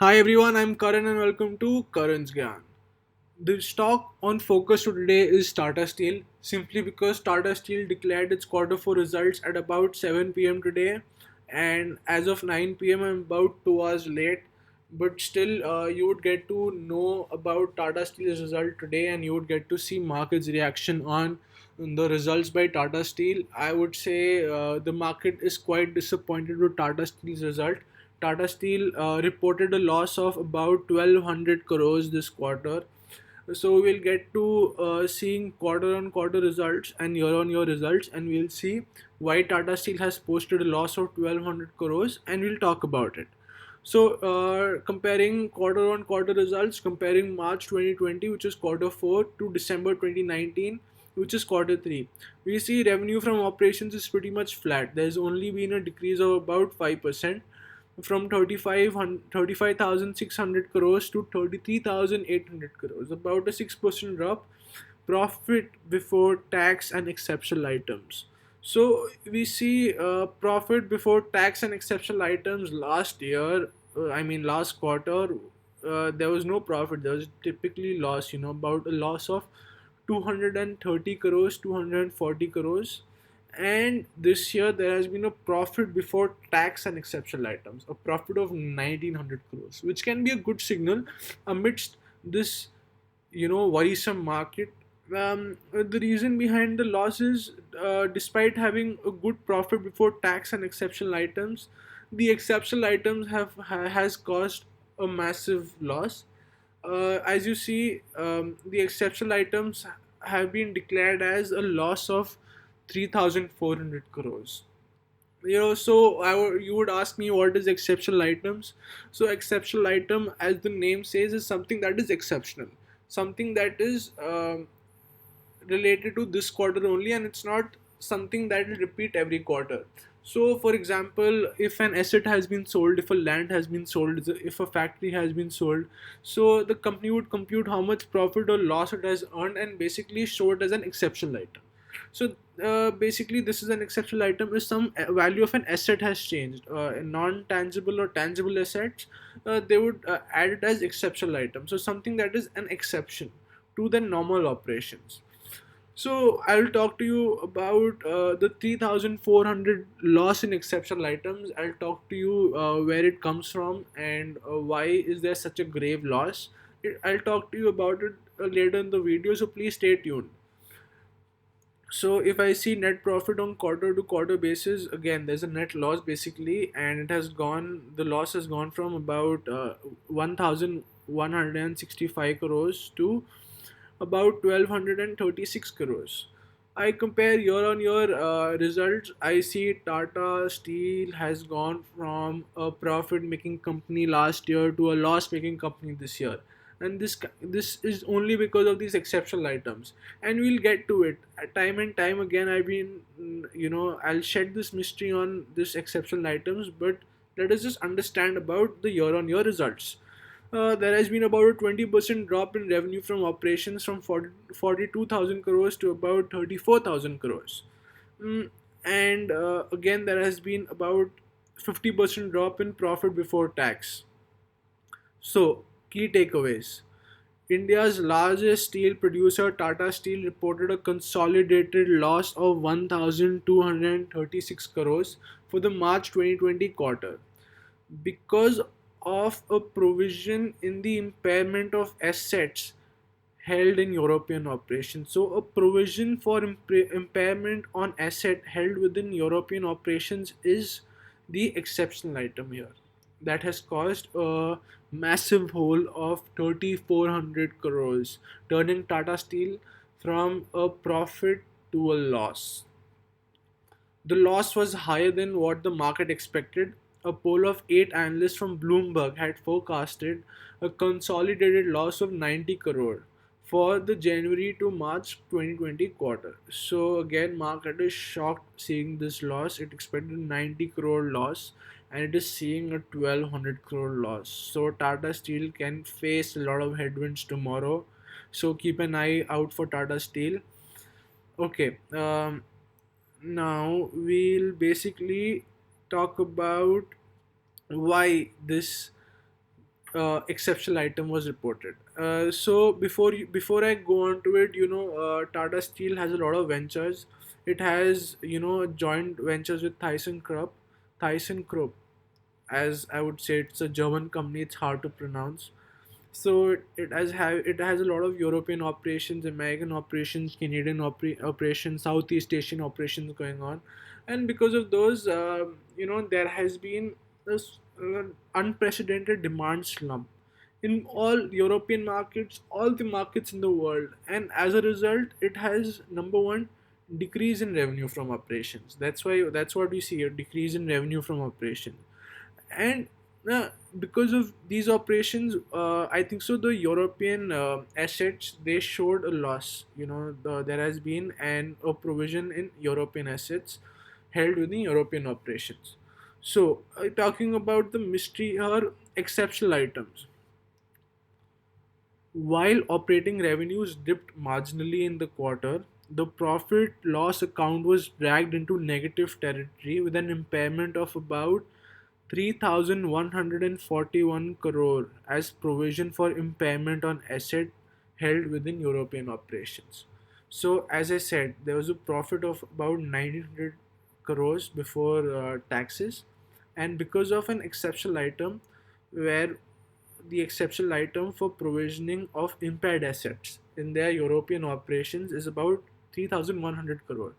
Hi everyone, I'm Karan and welcome to Karan's Gyan. The stock on focus today is Tata Steel simply because Tata Steel declared its quarter 4 results at about 7 p.m. today, and as of 9 p.m. I'm about 2 hours late, but still you would get to know about Tata Steel's result today and you would get to see market's reaction on the results by Tata Steel. I would say the market is quite disappointed with Tata Steel's result. Tata Steel reported a loss of about 1200 crores this quarter, so we'll get to seeing quarter on quarter results and year on year results, and we'll see why Tata Steel has posted a loss of 1200 crores, and we'll talk about it. So comparing quarter on quarter results, comparing March 2020, which is quarter 4, to December 2019, which is quarter 3, we see revenue from operations is pretty much flat. There's only been a decrease of about 5%, from 35,600 crores to 33,800 crores, about a 6% drop. Profit before tax and exceptional items. So we see profit before tax and exceptional items last year, last quarter, there was no profit. There was typically loss, about a loss of 230 crores, 240 crores. And this year there has been a profit before tax and exceptional items, a profit of 1900 crores, which can be a good signal amidst this worrisome market. The reason behind the loss is, despite having a good profit before tax and exceptional items, the exceptional items has caused a massive loss. As you see, the exceptional items have been declared as a loss of 3,400 crores. You would ask me, what is exceptional items? So exceptional item, as the name says, is something that is exceptional, something that is related to this quarter only, and it's not something that will repeat every quarter. So for example, if an asset has been sold, if a land has been sold, if a factory has been sold, so the company would compute how much profit or loss it has earned and basically show it as an exceptional item. So basically, this is an exceptional item if some value of an asset has changed. Non-tangible or tangible assets, they would add it as exceptional item. So something that is an exception to the normal operations. So I will talk to you about the 3,400 loss in exceptional items. I'll talk to you where it comes from and why is there such a grave loss. I'll talk to you about it later in the video, so please stay tuned. So if I see net profit on quarter to quarter basis, again there's a net loss basically, and the loss has gone from about 1,165 crores to about 1,236 crores. I compare year on year results. I see Tata Steel has gone from a profit making company last year to a loss making company this year, and this is only because of these exceptional items. And we'll get to it. Time and time again, I've been I'll shed this mystery on this exceptional items, but let us just understand about the year on year results. There has been about a 20% drop in revenue from operations, from 42,000 crores to about 34,000 crores. Mm, and again, there has been about 50% drop in profit before tax. So, key takeaways. India's largest steel producer, Tata Steel, reported a consolidated loss of 1,236 crores for the March 2020 quarter because of a provision in the impairment of assets held in European operations. So, a provision for impairment on asset held within European operations is the exceptional item here that has caused a massive hole of 3,400 crores, turning Tata Steel from a profit to a loss. The loss was higher than what the market expected. A poll of 8 analysts from Bloomberg had forecasted a consolidated loss of 90 crore for the January to March 2020 quarter. So again, market is shocked seeing this loss. It expected 90 crore loss and it is seeing a 1,200 crore loss. So Tata Steel can face a lot of headwinds tomorrow. So keep an eye out for Tata Steel. Okay. Now we'll basically talk about why this exceptional item was reported. So before I go on to it, Tata Steel has a lot of ventures. It has joint ventures with Thyssen Krupp, as I would say. It's a German company. It's hard to pronounce. So it has a lot of European operations, American operations, Canadian operations, Southeast Asian operations going on, and because of those, there has been this unprecedented demand slump in all European markets, all the markets in the world, and as a result, it has number one decrease in revenue from operations. That's what we see, a decrease in revenue from operations. And because of these operations, I think so the European assets, they showed a loss. There has been a provision in European assets held within European operations. So talking about the mystery or exceptional items, while operating revenues dipped marginally in the quarter, the profit loss account was dragged into negative territory with an impairment of about 3,141 crore as provision for impairment on asset held within European operations. So, as I said, there was a profit of about 900 crores before taxes, and because of an exceptional item, where the exceptional item for provisioning of impaired assets in their European operations is about 3,100 crore.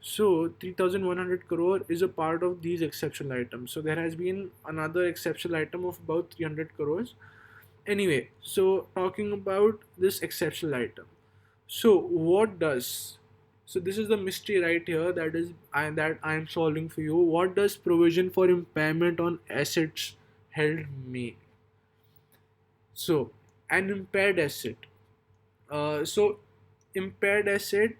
So 3,100 crore is a part of these exceptional items. So there has been another exceptional item of about 300 crores. Anyway, so talking about this exceptional item. So what does so this is the mystery right here that I am solving for you. What does provision for impairment on assets held mean? So an impaired asset. So impaired asset,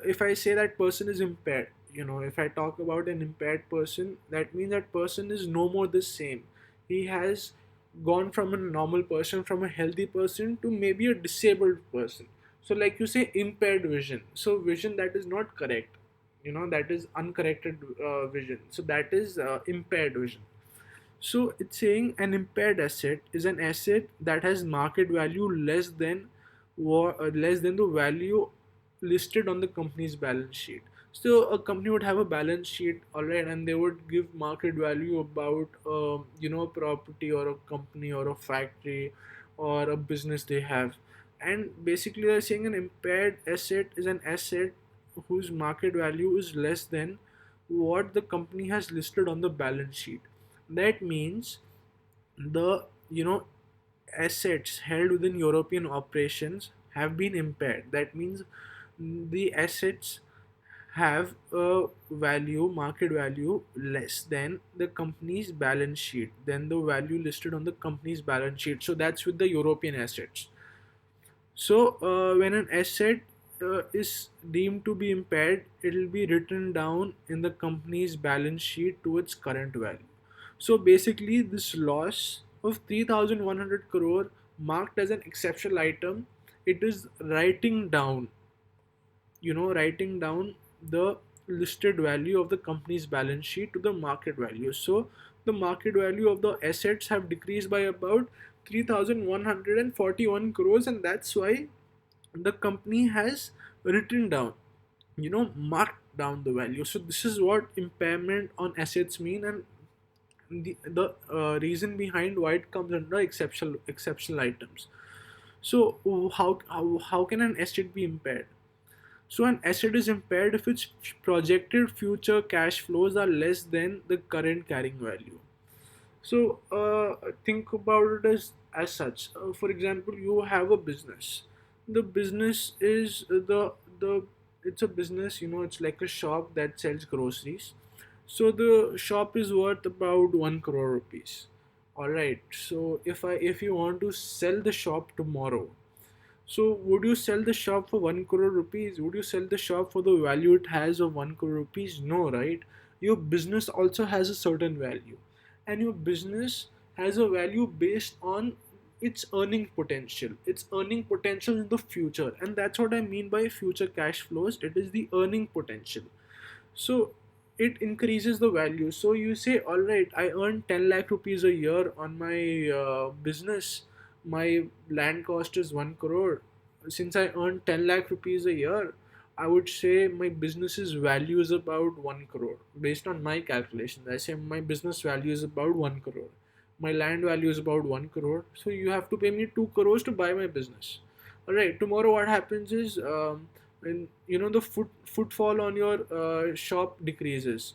if I say that person is impaired, if I talk about an impaired person, that means that person is no more the same. He has gone from a normal person, from a healthy person to maybe a disabled person. So like you say, impaired vision, so vision that is not correct, that is uncorrected vision, so that is impaired vision. So it's saying an impaired asset is an asset that has market value less than the value listed on the company's balance sheet. So a company would have a balance sheet, all right, and they would give market value about a property or a company or a factory or a business they have, and basically they're saying an impaired asset is an asset whose market value is less than what the company has listed on the balance sheet. That means the assets held within European operations have been impaired. That means the assets have a market value less than the company's balance sheet, than the value listed on the company's balance sheet. So that's with the European assets. So, when an asset is deemed to be impaired, it will be written down in the company's balance sheet to its current value. So, basically, this loss of 3,100 crore marked as an exceptional item, it is writing down the listed value of the company's balance sheet to the market value. So the market value of the assets have decreased by about 3,141 crores, and that's why the company has written down, marked down the value. So this is what impairment on assets mean, and the reason behind why it comes under exceptional items. So how can an asset be impaired? So an asset is impaired if its projected future cash flows are less than the current carrying value. So think about it as such. For example, you have a business. The business is the it's a business. It's like a shop that sells groceries. So the shop is worth about 1 crore rupees. All right. So if you want to sell the shop tomorrow, so would you sell the shop for 1 crore rupees? Would you sell the shop for the value it has of 1 crore rupees? No, right? Your business also has a certain value, and your business has a value based on its earning potential. Its earning potential in the future, and that's what I mean by future cash flows. It is the earning potential. So it increases the value. So you say, all right, I earn 10 lakh rupees a year on my business. My land cost is 1 crore. Since I earn 10 lakh rupees a year, I would say my business's value is about 1 crore. Based on my calculations, I say my business value is about 1 crore. My land value is about 1 crore. So you have to pay me 2 crores to buy my business. All right, tomorrow what happens is, when the footfall on your shop decreases,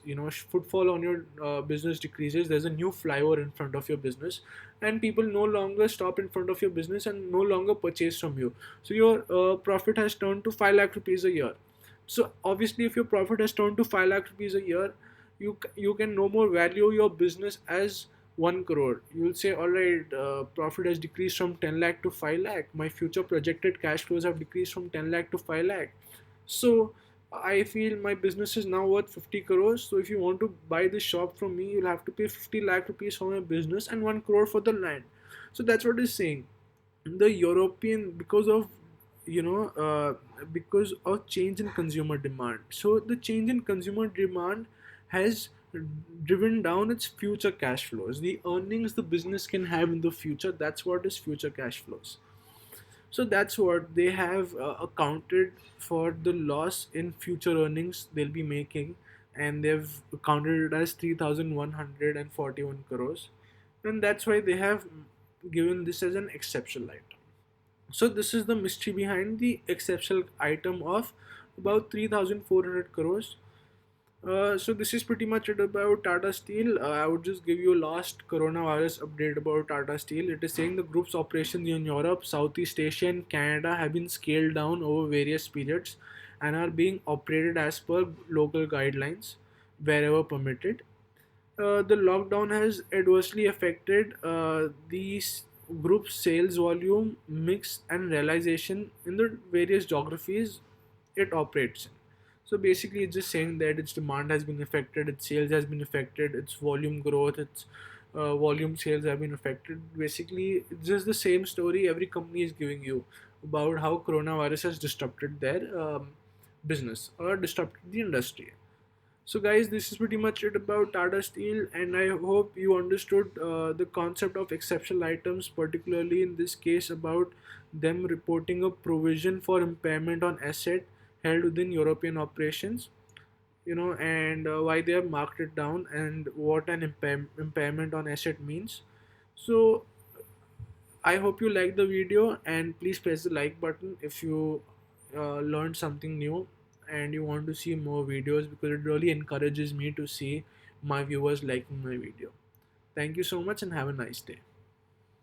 footfall on your business decreases, there's a new flyover in front of your business, and people no longer stop in front of your business and no longer purchase from you. So your profit has turned to 5 lakh rupees a year. So obviously, if your profit has turned to 5 lakh rupees a year, you can no more value your business as 1 crore. You'll say, all right, profit has decreased from 10 lakh to 5 lakh. My future projected cash flows have decreased from 10 lakh to 5 lakh. So I feel my business is now worth 50 crores. So if you want to buy this shop from me, you'll have to pay 50 lakh rupees for my business and 1 crore for the land. So that's what it's saying. The European, because of because of change in consumer demand. So the change in consumer demand has driven down its future cash flows, the earnings the business can have in the future. That's what is future cash flows. So that's what they have accounted for, the loss in future earnings they'll be making, and they've counted it as 3,141 crores, and that's why they have given this as an exceptional item. So this is the mystery behind the exceptional item of about 3,400 crores. So this is pretty much it about Tata Steel. I would just give you a last coronavirus update about Tata Steel. It is saying the group's operations in Europe, Southeast Asia, and Canada have been scaled down over various periods and are being operated as per local guidelines wherever permitted. The lockdown has adversely affected these group's sales volume, mix, and realization in the various geographies it operates in. So basically, it's just saying that its demand has been affected, its sales has been affected, its volume growth, its volume sales have been affected. Basically, it's just the same story every company is giving you about how coronavirus has disrupted their business or disrupted the industry. So, guys, this is pretty much it about Tata Steel, and I hope you understood the concept of exceptional items, particularly in this case about them reporting a provision for impairment on asset held within European operations, and why they have marked it down and what an impairment on asset means. So, I hope you like the video, and please press the like button if you learned something new and you want to see more videos, because it really encourages me to see my viewers liking my video. Thank you so much and have a nice day.